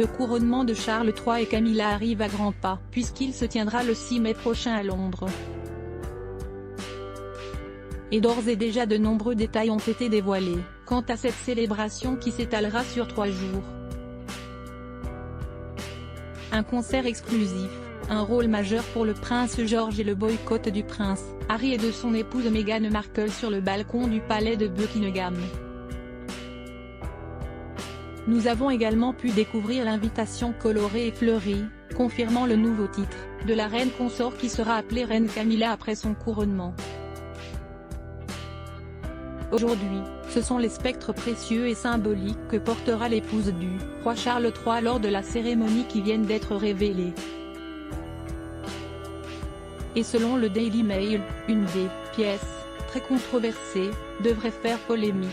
le couronnement de Charles III et Camilla arrive à grands pas, puisqu'il se tiendra le 6 mai prochain à Londres. Et d'ores et déjà de nombreux détails ont été dévoilés, quant à cette célébration qui s'étalera sur 3 jours. Un concert exclusif, un rôle majeur pour le prince George et le boycott du prince Harry et de son épouse Meghan Markle sur le balcon du palais de Buckingham. Nous avons également pu découvrir l'invitation colorée et fleurie, confirmant le nouveau titre, de la reine consort qui sera appelée reine Camilla après son couronnement. Aujourd'hui, ce sont les spectres précieux et symboliques que portera l'épouse du roi Charles III lors de la cérémonie qui viennent d'être révélés. Et selon le Daily Mail, une des pièces, très controversée, devrait faire polémique.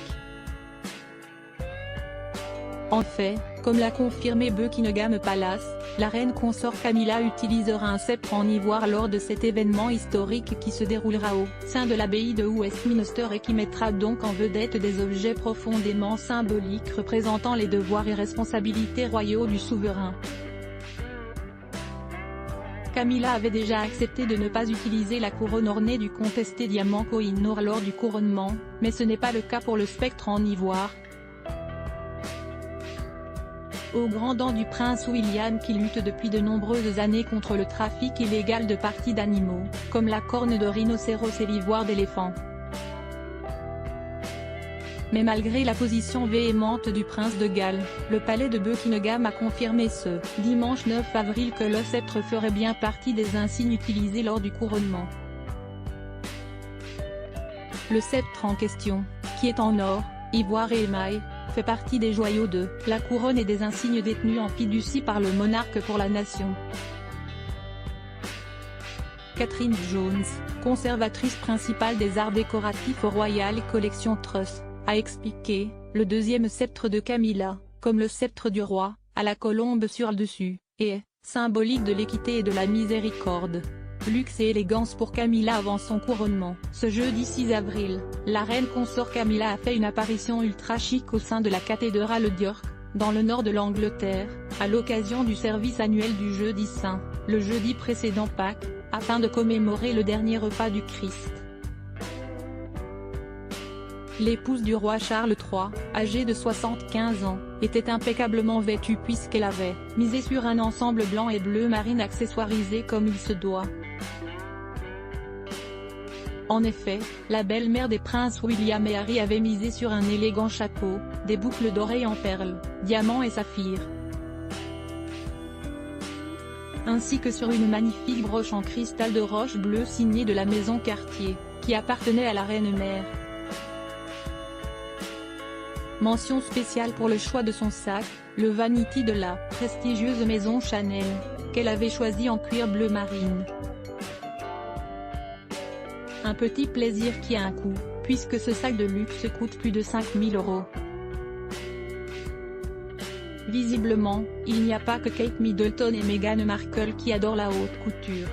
En fait, comme l'a confirmé Buckingham Palace, la reine consort Camilla utilisera un sceptre en ivoire lors de cet événement historique qui se déroulera au sein de l'abbaye de Westminster et qui mettra donc en vedette des objets profondément symboliques représentant les devoirs et responsabilités royaux du souverain. Camilla avait déjà accepté de ne pas utiliser la couronne ornée du contesté diamant Koh-i-Noor lors du couronnement, mais ce n'est pas le cas pour le spectre en ivoire. Aux grands dents du prince William qui lutte depuis de nombreuses années contre le trafic illégal de parties d'animaux, comme la corne de rhinocéros et l'ivoire d'éléphant. Mais malgré la position véhémente du prince de Galles, le palais de Buckingham a confirmé ce dimanche 9 avril que le sceptre ferait bien partie des insignes utilisés lors du couronnement. Le sceptre en question, qui est en or, ivoire et émail, fait partie des joyaux de la couronne et des insignes détenus en fiducie par le monarque pour la nation. Catherine Jones, conservatrice principale des arts décoratifs au Royal Collection Trust, a expliqué, le deuxième sceptre de Camilla, comme le sceptre du roi, a la colombe sur le dessus, et est symbolique de l'équité et de la miséricorde. Luxe et élégance pour Camilla avant son couronnement. Ce jeudi 6 avril, la reine consort Camilla a fait une apparition ultra chic au sein de la cathédrale d'York, dans le nord de l'Angleterre, à l'occasion du service annuel du Jeudi Saint, le jeudi précédent Pâques, afin de commémorer le dernier repas du Christ. L'épouse du roi Charles III, âgée de 75 ans, était impeccablement vêtue puisqu'elle avait misé sur un ensemble blanc et bleu marine accessoirisé comme il se doit. En effet, la belle-mère des princes William et Harry avait misé sur un élégant chapeau, des boucles d'oreilles en perles, diamants et saphirs, ainsi que sur une magnifique broche en cristal de roche bleue signée de la maison Cartier, qui appartenait à la reine-mère. Mention spéciale pour le choix de son sac, le Vanity de la prestigieuse maison Chanel, qu'elle avait choisi en cuir bleu marine. Un petit plaisir qui a un coût, puisque ce sac de luxe coûte plus de 5 000 €. Visiblement, il n'y a pas que Kate Middleton et Meghan Markle qui adorent la haute couture.